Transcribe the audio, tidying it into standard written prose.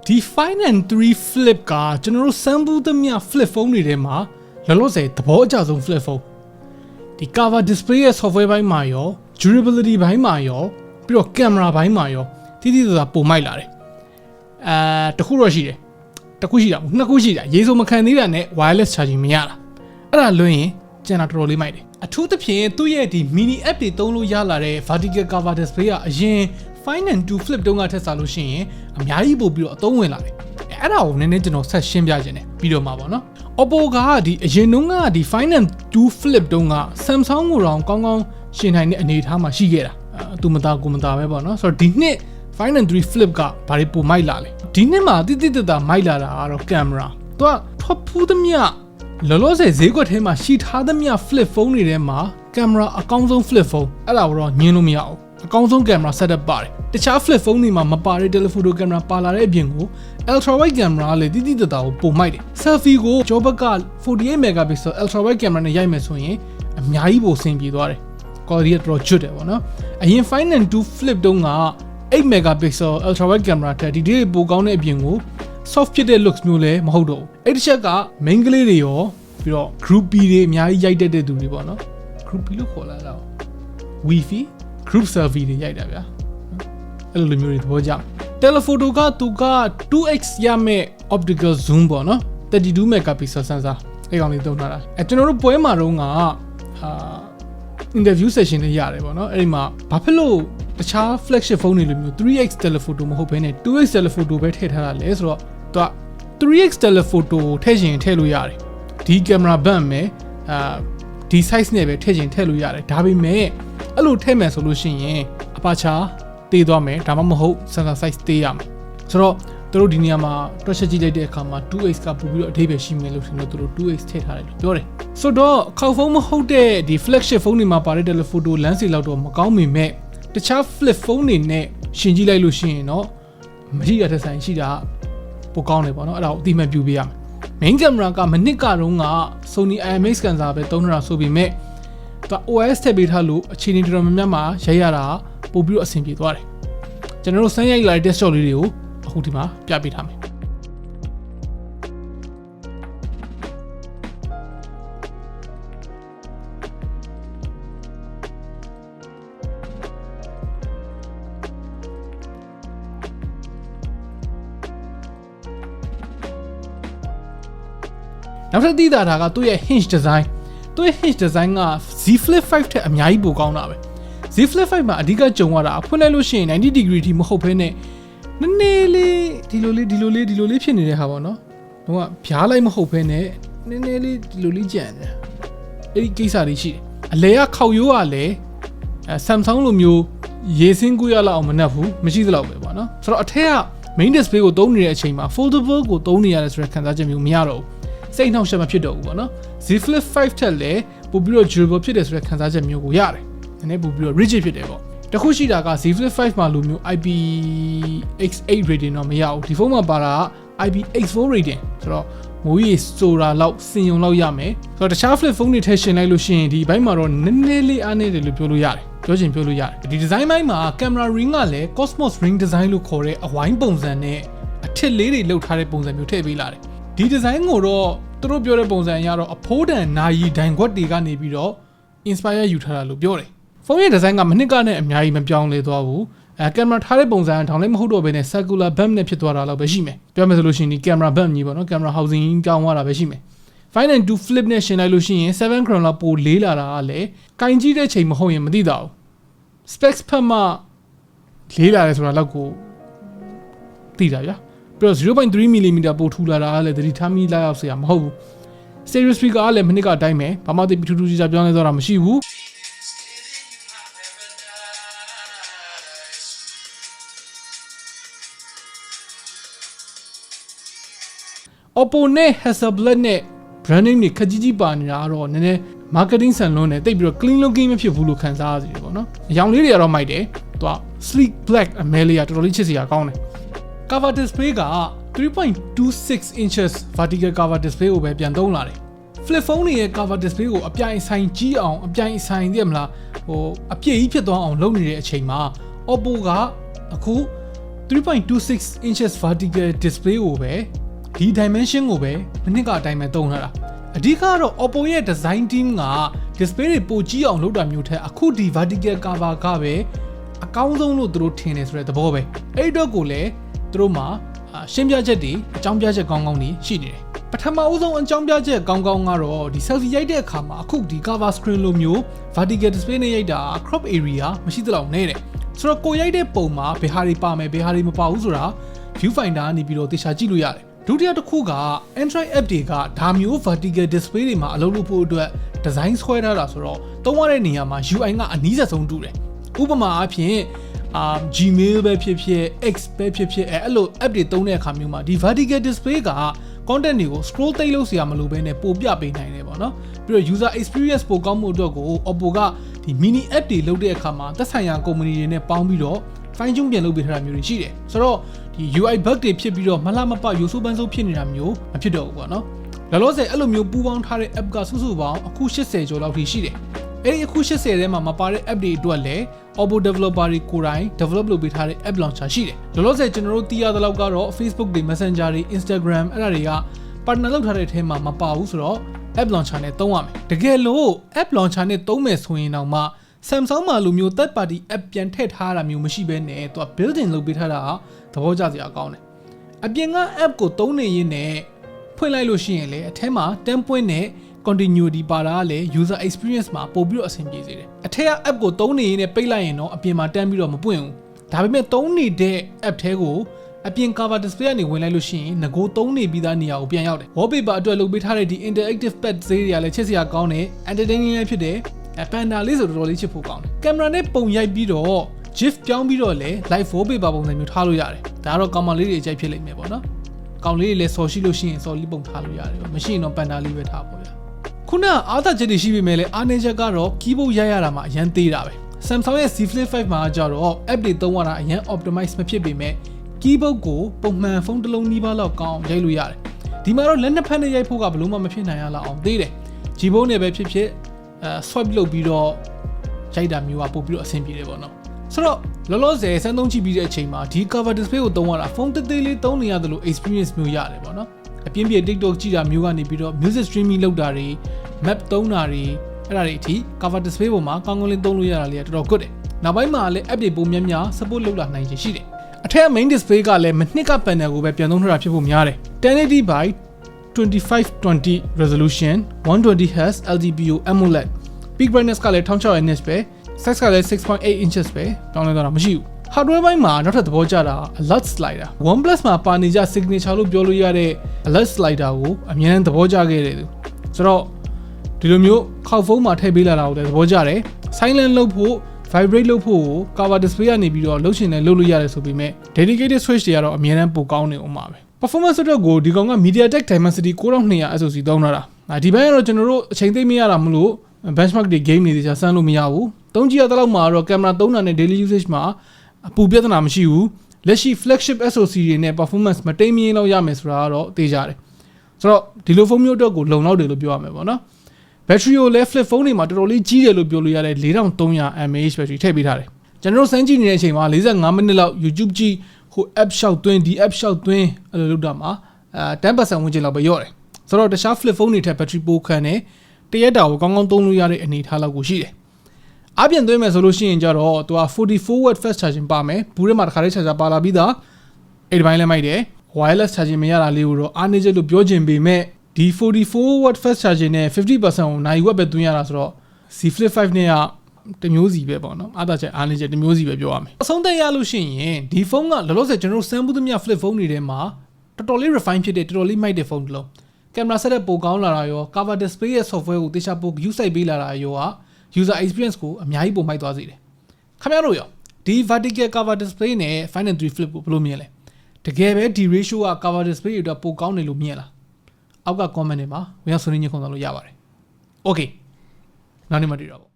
ဒီ Find and 3 Flip ကကျွန်တော်တို့ sample သမျှ flip phone တွေထဲမှာလောလောဆယ်သဘောအကျဆုံး flip phone ဒီ cover display ရဲ့ software ဘိုင်းမှာရော durability ဘိုင်းမှာရောပြီးတော့ camera ဘိုင်းမှာရောတိတိကျကျပုံမိုက်လာတယ်တစ်ခုတော့ရှိတယ်တစ်ခုရှိတာမဟုတ်နှစ်ခုရှိတာရေစုံမခံသေးတာနဲ့ wireless charging မရတာအဲ့ဒါလွှင့်ရင်ကျန်တာတော်တော်လေးမိုက်တယ်အထူးသဖြင့်သူ့ရဲ့ဒီ mini app တွေသုံးလို့ရလာတဲ့ vertical cover display ကအရင် Find and 2 Flip တုန်းကထက်စားလို့ရှိရင်အများကြီးပို့ပြီးတော့အသုံးဝင်လာတယ်အဲ့ဒါကိုနည်းနည်းကျွန်တော်ဆက်ရှင်းပြခြင်းတယ်ပြီးတော့မှာပေါ့နော် Oppo ကဒီအရင်တုန်းကဒီ Find and 2 Flip တုန်းက Samsung ကိုတော့ကောင်းကောင်းရှင်းနိုင်တဲ့အနေအထားမှာရှိခဲ့တာသူမသားကိုမသားပဲပေါ့နော်ဆိုတော့ဒီနှစ် Find and 3 Flip ကဘာတွေပိုမိုက်လာလဲဒီနှစ်မှာတိတိတတ်မိုက်လာတာကတော့ camera သူကထွက်ဖူးသမျှလောလောဆယ်ဈေးကွက်ထဲမှာရှိထားသမျှ flip phone တွေထဲမှာ camera အကောင်းဆုံး flip phone အဲ့ဒါကိုတော့ညင်းလို့မရအောင်အကောင်းဆုံး camera setup ပါတယ်တခြား flip phone တွေမှာမပါတဲ့ telephoto camera ပါလာတဲ့အပြင်ကို ultra wide camera လည်းတိတိတတ်ကိုပုံမိုက်တယ် selfie ကိုကျောဘက်က48 megapixel ultra wide camera နဲ့ရိုက်မယ်ဆိုရင်အများကြီးပိုဆင်ပြေသွားတယ် quality ကတော်တော်ကျွတ်တယ်ပေါ့နော်အရင် Find and 2 Flip တုန်းက8 megapixel ultra wide camera ထက်ဒီတွေပိုကောင်းတဲ့အပြင်ကို soft ဖြစ်တဲ့ looks မျိုးလည်းမဟုတ်တော့ဘူးအဲ့ဒီချက်က main ကလေးတွေရောပြီးတော့ groupie တွေအများကြီးရိုက်တတ်တဲ့သူတွေပေါ့နော် groupie လို့ခေါ်လာတာ wifi group selfie တွေရိုက်တာဗျာအဲ့လိုမျိုးတွေသဘောကျ telephoto ကသူက 2x ရမဲ့ optical zoom ပေါ့နော်32 megapixel sensor အဲ့ကောင်လေးသုံးထားတာကျွန်တော်တို့ပွဲမှာတော့interview session တွေရတယ်ပေါ့နော်အဲ့ဒီမှာဘာဖြစ်လို့တခြား flagship phone တွေလိုမျိုး 3x telephoto မဟုတ်ဘဲနဲ့ 2x telephoto ပဲထည့်ထားတာလဲဆိုတော့သူက 3x telephoto ထည့်ရင်ထည့်လို့ရတယ်ဒီ camera band မယ်ဒီ size နဲ့ပဲထည့်ရင်ထည့်လို့ရတယ်ဒါပေမဲ့အဲ့လိုထည့်မယ်ဆိုလို့ရှိရင် aperture တေးသွားမယ်ဒါမှမဟုတ် sensor size တေးရမယ်ဆိုတော့သူတို့ဒီနေရာမှာတွက်ချက်ကြည့်လိုက်တဲ့အခါမှာ 2x ကပို့ပြီးတော့အထိပ္ပယ်ရှိမယ်လို့ထင်လို့သူတို့ 2x ထည့်ထားတယ်လို့ပြောတယ်ဆိုတော့ခေါက်ဖုန်းမဟုတ်တဲ့ဒီ flagship phone တွေမှာပါတဲ့ telephoto lens တွေလောက်တော့မကောင်းပေမဲ့တခြား flip phone တွေနဲ့ရှင်ကြည့်လိုက်လို့ရှိရင်တော့မရှိရတဲ့ဆိုင်ရှိတာပိုကောင်းတယ်ပေါ့နော်အဲ့ဒါကိုအတိအမှတ်ပြုပေးရမယ် main camera ကမနစ်ကတော့က Sony IMX sensor ပဲသုံးနေတာဆိုပေမဲ့သူ OS ထည့်ပေးထားလို့အခြေအနေတော်တော်များများမှာရိုက်ရတာပို့ပြီးတော့အဆင်ပြေသွားတယ်ကျွန်တော်တို့စမ်းရိုက်လာတဲ့ desktop လေးတွေကိုအခုဒီမှာပြပေးထားမယ်နောက်ထပ်သိတာကသူ့ရဲ့ hinge design သူ့ရဲ့ hinge design က Z Flip 5 ထက်အများကြီးပိုကောင်းတာပဲ Z Flip 5မှာအဓိကကြုံရတာဖွင့်လိုက်လို့ရှိရင်90 degree ထိမဟုတ်ဘဲနဲ့နည်းနည်းလေးဒီလိုလေးဖြစ်နေတဲ့ဟာပေါ့နော်တော့ဖြားလိုက်မဟုတ်ဘဲနဲ့နည်းနည်းလေးဒီလိုလေးကြံတယ်အဲ့ဒီကိစ္စလေးရှိတယ်အလဲကခောက်ရိုးကလည်းSamsung လိုမျိုးရေစင်းကူရလောက်အောင်မနှက်ဘူးမရှိသလောက်ပဲပေါ့နော်ဆိုတော့အထက်က main display ကိုသုံးနေတဲ့အချိန်မှာ foldable ကိုသုံးနေရတယ်ဆိုတဲ့ခံစားချက်မျိုးမရတော့ဘူးစိတ်နှောက်ယှက်မဖြစ်တော့ဘူးပေါ့နော် Z Flip 5 ထက်လည်းပို့ပြီးတော့ durable ဖြစ်တယ်ဆိုတဲ့ခံစားချက်မျိုးကိုရတယ်နည်းနည်းပို့ပြီးတော့ rigid ဖြစ်တယ်ပေါ့တခုရှိတာက Z Flip 5 မှာလိုမျိုး IPX8 rating တော့မရဘူးဒီဖုန်းမှာပါတာက IPX4 rating ဆိုတော့မိုးရေဆိုတာလောက်စင်ယုံလောက်ရမယ်ဆိုတော့တခြား flip phone တွေထည့်ရှင်လိုက်လို့ရှိရင်ဒီဘက်မှာတော့နည်းနည်းလေးအားနည်းတယ်လို့ပြောလို့ရတယ်ပြောချင်ပြောလို့ရတယ်ဒီ design ဘက်မှာ camera ring ကလည်း Cosmos ring design လို့ခေါ်တဲ့အဝိုင်းပုံစံနဲ့အထစ်လေးတွေလှုပ်ထားတဲ့ပုံစံမျိုးထည့်ပေးလာတယ်ဒီ design ကိုတော့သူတို့ပြောတဲ့ပုံစံအရတော့အဖိုးတန်နာယီဒိုင်ခွက်တွေကနေပြီးတော့ inspire ယူထားတာလို့ပြောတယ်ဖုန်းရဲ့ design ကမနှစ်ကနဲ့အများကြီးမပြောင်းလဲသွားဘူးကင်မရာထားတဲ့ပုံစံထောင်လည်းမဟုတ်တော့ဘဲနဲ့ circular bump နဲ့ဖြစ်သွားတာလောက်ပဲရှိမယ်ပြောမယ်ဆိုလို့ရှိရင်ဒီ camera bump ကြီးပေါ့နော် camera housing ကြောင်းသွားတာပဲရှိမယ် Find and 2 Flip နဲ့ရှင်လိုက်လို့ရှိရင်7 crown လောက်ပိုလေးလာတာကလည်းကင်ကြည့်တဲ့ချိန်မဟုတ်ရင်မသိတော့ဘူး specs ဖက်မှလေးလာတယ်ဆိုတာလောက်ကိုသိတာဗျာပြီးတော့ 0.3 mm ပိုထူလာတာကလည်းသတိထားမိလိုက်အောင်ဆရာမဟုတ်ဘူး stereo speaker ကလည်းမနစ်ကအတိုင်းပဲဘာမှသိထူးထူးခြားခြားပြောင်းလဲသွားတာမရှိဘူးOppo နဲ့ Hasselblad နဲ့ branding တွေခကြီးကြီးပါနေတာကတော့နည်းနည်း marketing ဆန်လွန်းနဲ့တိတ်ပြီးတော့ clean looking မဖြစ်ဘူးလို့ခံစားရစီတယ်ပေါ့နော်အရောင်လေးတွေကတော့မိုက်တယ်သူက sleek black အမဲလေးကတော်တော်လေးချစ်စရာကောင်းတယ် cover display က 3.26 inches vertical cover display ကိုပဲပြန်သုံးလာတယ် flip phone တွေရဲ့ cover display ကိုအပြိုင်ဆိုင်ကြီးအောင်အပြိုင်ဆိုင်သိရမလားဟိုအပြည့်ကြီးဖြစ်သွားအောင်လုပ်နေတဲ့အချိန်မှာ Oppo ကအခု 3.26 inches vertical display ကိုပဲဒီ dimension ကိုပဲမနစ်ကအတိုင်းပဲသုံးထားတာအဓိကတော့ Oppo ရဲ့ design team က display တွေပိုကြီးအောင်လုပ်တာမျိုးထက်အခုဒီ vertical cover ကပဲအကောင်းဆုံးလို့သူတို့ထင်တယ်ဆိုတဲ့သဘောပဲအဲ့ဒီတော့ကိုလည်းသူတို့မှာရှင်းပြချက်တွေအကြောင်းပြချက်ကောင်းကောင်းတွေရှိနေတယ်ပထမအဦးဆုံးအကြောင်းပြချက်ကောင်းကောင်းကတော့ဒီ selfie ရိုက်တဲ့အခါမှာအခုဒီ cover screen လိုမျိုး vertical display နဲ့ရိုက်တာ crop area မရှိသလောက်နည်းတယ်ဆိုတော့ကိုရိုက်တဲ့ပုံမှာဘယ်ဟာတွေပါမယ်ဘယ်ဟာတွေမပါဘူးဆိုတာ viewfinder ကနေပြီးတော့သေချာကြည့်လို့ရတယ်ဒုတိယတစ်ခုက Android app တွေကဒါမျိုး vertical display တွေမှာအလုပ်လုပ်ဖို့အတွက် design ဆွဲထားတာဆိုတော့သုံးရတဲ့နေရာမှာ UI ကအနည်းဆုံးတူတယ်ဥပမာအဖြစ်Gmail ပဲဖြစ်ဖြစ် X ပဲဖြစ်ဖြစ်အဲ့လို app တွေသုံးတဲ့အခါမျိုးမှာဒီ vertical display က content တွေကို scroll တိတ်လို့ဆရာမလိုဘဲနဲ့ပို့ပြပေးနိုင်တယ်ပေါ့နော်ပြီးတော့ user experience ပိုကောင်းမှုအတွက်ကို Oppo ကဒီ mini app တွေလုပ်တဲ့အခါမှာသက်ဆိုင်ရာ company တွေနဲ့ပေါင်းပြီးတော့ fine tune ပြန်လုပ်ပေးထားတာမျိုးတွေရှိတယ်ဆိုတော့ဒီ UI bug တွေဖြစ်ပြီးတော့မလှမပရိုးဆိုးပန်းဆိုးဖြစ်နေတာမျိုးမဖြစ်တော့ဘူးပေါ့နော်လောလောဆယ်အဲ့လိုမျိုးပူးပေါင်းထားတဲ့ app ကစုစုပေါင်းအခု80ကျော်လောက်ထိရှိတယ်အဲ့ဒီအခု80ထဲမှာမပါတဲ့ app တွေအတွက်လည်း Oppo developer တွေကိုယ်တိုင် develop လုပ်ပေးထားတဲ့ app launcher ရှိတယ်လောလောဆယ်ကျွန်တော်တို့သိရသလောက်ကတော့ Facebook တွေ Messenger တွေ Instagram အဲ့ဒါတွေက partner လုပ်ထားတဲ့အထဲမှာမပါဘူးဆိုတော့ app launcher နဲ့သုံးရမယ်တကယ်လို့ app launcher နဲ့သုံးမယ်ဆိုရင်တော့မှ Samsung မှာလိုမျိုး third party app ပြန်ထည့်ထားတာမျိုးမရှိဘဲနဲ့သူက built-in လုပ်ပေးထားတာသဘောကျစရာကောင်းတယ်အပြင်က app ကိုသုံးနေရင်းနဲ့ဖွင့်လိုက်လို့ရှိရင်လေအထဲမှာ10 point နဲ့ continuity ပါတာကလည်း user experience မှာပို့ပြီးတော့အဆင်ပြေစေတယ်အထက်က app ကိုသုံးနေရင်းနဲ့ပိတ်လိုက်ရင်တော့အပြင်မှာတန်းပြီးတော့မပွင့်ဘူးဒါပေမဲ့သုံးနေတဲ့ app ထဲကိုအပြင် cover display ကနေဝင်လိုက်လို့ရှိရင်ငကိုသုံးနေပြီးသားနေရာကိုပြန်ရောက်တယ် wallpaper အတွက်လုပ်ပေးထားတဲ့ဒီ interactive pad ဈေးတွေကလည်းချစ်စရာကောင်းတယ် entertaining လည်းဖြစ်တယ်ပန်ဒါလေးဆိုတော်တော်လေးချစ်ဖို့ကောင်းတယ်ကင်မရာနဲ့ပုံရိုက်ပြီးတော့ GIF ပြောင်းပြီးတော့လည်း live wallpaper ပုံစံမျိုးထားလို့ရတယ်ဒါကတော့ကောင်မလေးတွေအကြိုက်ဖြစ်လိမ့်မယ်ပေါ့နော်ကောင်လေးတွေလည်းစော်ရှိလို့ရှိရင်စော်လေးပုံထားလို့ရတယ်မရှိရင်တော့ပန်ဒါလေးပဲထားပေါ့ဗျာခုနအားသာချက်တွေရှိပေမဲ့လည်းအားနည်းချက်ကတော့ keyboard ရိုက်ရတာမှာအရန်သေးတာပဲ Samsung ရဲ့ Z Flip 5မှာကျတော့ app တွေသုံးရတာအရန် optimize မဖြစ်ပေမဲ့ keyboard ကိုပုံမှန်ဖုန်းတစ်လုံးနီးပါးလောက်ကောင်းရိုက်လို့ရတယ်ဒီမှာတော့လက်နှစ်ဖက်နဲ့ရိုက်ဖို့ကဘလို့မှမဖြစ်နိုင်ရလောက်အောင်သေးတယ် keyboard နဲ့ပဲဖြစ်ဖြစ်swipe လုပ်ပြီးတော့ရိုက်တာမျိုးကပို့ပြီးတော့အဆင်ပြေတယ်ပေါ့နော်ဆိုတော့လောလောဆယ်စမ်းသုံးကြည့်ပြီးတဲ့အချိန်မှာဒီ cover display ကိုသုံးရတာဖုန်းသေးလေးသုံးနေရတယ်လို့ experience မျိုးရတယ်ပေါ့နော်အပြင်းပြေ TikTok ကြည့်တာမျိုးကနေပြီးတော့ music streaming လုပ်တာတွေ map သုံးတာတွေအဲ့ဒါတွေအထိ cover display ပေါ်မှာကောင်းကောင်းလေးသုံးလို့ရတာလေးကတော်တော် good တယ်နောက်ပိုင်းမှာလည်း app တွေပုံများများ support လုပ်လာနိုင်ချင်ရှိတယ်အထက် main display ကလည်းမနှစ်က panel ကိုပဲပြန်သုံးထားတာဖြစ်ဖို့များတယ် 1080 by 2520 resolution 120Hz LTPO AMOLED peak brightness ကလည်း1600 nits ပဲ size ကလည်း 6.8 inches ပဲပြောင်းလဲတော့တာမရှိဘူး hardware ဘိုင်းမှာနောက်ထပ်သဘောကျတာ alert slider OnePlus မှာပါနေကြ signature လို့ပြောလို့ရတဲ့ alert slider ကိုအများနဲ့သဘောကျခဲ့တယ်သူဆိုတော့ဒီလိုမျိုးခောက်ဖုန်းမှာထည့်ပေးလာတာကိုလည်းသဘောကျတယ် silent လုပ်ဖို့ vibrate လုပ်ဖို့ကို cover display ကနေပြီးတော့လုပ်ချင်တယ်လုပ်လို့ရတယ်ဆိုပေမဲ့ dedicated switch တွေကတော့အများနဲ့ပိုကောင်းနေအောင်ပါပဲ performance အတွက်ကိုဒီကောင်က MediaTek Dimensity 9200 SoC သုံးထားတာဒီဘက်ကတော့ကျွန်တော်တို့အချိန်သိမရတာမလို့ benchmark တွေ game တွေကြာစမ်းလို့မရဘူးသုံးကြည့်ရတဲ့လောက်မှာတော့ camera သုံးတာနဲ့ daily usage မှာအပူပြဿနာမရှိဘူးလက်ရှိ flagship SoC တွေနဲ့ performance မတိမ်မရင်လောက်ရမယ်ဆိုတာကတော့သိကြတယ်ဆိုတော့ဒီလိုဖုန်းမျိုးအတွက်ကိုလုံလောက်တယ်လို့ပြောရမယ်ပေါ့နော် battery ကိုလည်း flip phone တွေမှာတော်တော်လေးကြီးတယ်လို့ပြောလို့ရတဲ့ 4300 mAh battery ထည့်ပေးထားတယ်ကျွန်တော်တို့စမ်းကြည့်နေတဲ့အချိန်မှာ45မိနစ်လောက် YouTube ကြည့်ဟို app ရှောက်သွင်းဒီ app ရှောက်သွင်းအဲ့လိုလုပ်တာမှာ10% ဝန်းကျင်လောက်ပဲရော့တယ်ဆိုတော့တခြား flip phone တွေထက် battery ပိုခံတယ်တရက်တာကိုကောင်းကောင်းသုံးလို့ရတဲ့အနေအထားလောက်ကိုရှိတယ်အပြင်သွင်းမယ်ဆိုလို့ရှိရင်ကြတော့သူက 44W fast charging ပါမယ်ဘူးထဲမှာတစ်ခါလေး charger ပါလာပြီးသားအဲ့ဒီဘိုင်းလည်းမိုက်တယ် wireless charging မရတာလေးကိုတော့အားနည်းချက်လို့ပြောချင်ပေမဲ့ဒီ 44W fast charging နဲ့ 50% ကိုနိုင်ဝက်ပဲသွင်းရတာဆိုတော့ Z Flip 5နဲ့ကတမျိုးစီပဲပေါ့နော်အားသာချက်အားနည်းချက်တမျိုးစီပဲပြောရမယ်အဆုံးသက်ရလို့ရှိရင်ဒီဖုန်းကလောလောဆယ်ကျွန်တော်တို့စမ်းဘူးသမျှ flip phone တွေထဲမှာတော်တော်လေး refine ဖြစ်တဲ့တော်တော်လေးမိုက်တဲ့ဖုန်းတစ်လုံးကင်မရာဆက်တဲ့ပိုကောင်းလာတာရော cover display ရဲ့ software ကိုတေချာပို use ဆိုင်ပေးလာတာရောက user experience ကိုအများကြီးပိုမိုက်သွားစေတယ်ခင်ဗျားတို့ရောဒီ vertical cover display နဲ့ Find and 3 flip ကိုဘယ်လိုမြင်လဲတကယ်ပဲဒီ ratio က cover display တွေအတွက်ပိုကောင်းတယ်လို့မြင်လားအောက်က comment တွေမှာဝင်ရောက်ဆွေးနွေးညှိနှိုင်းခွင့်လို့ရပါတယ် okay နောက်နေ့မှတွေ့တော့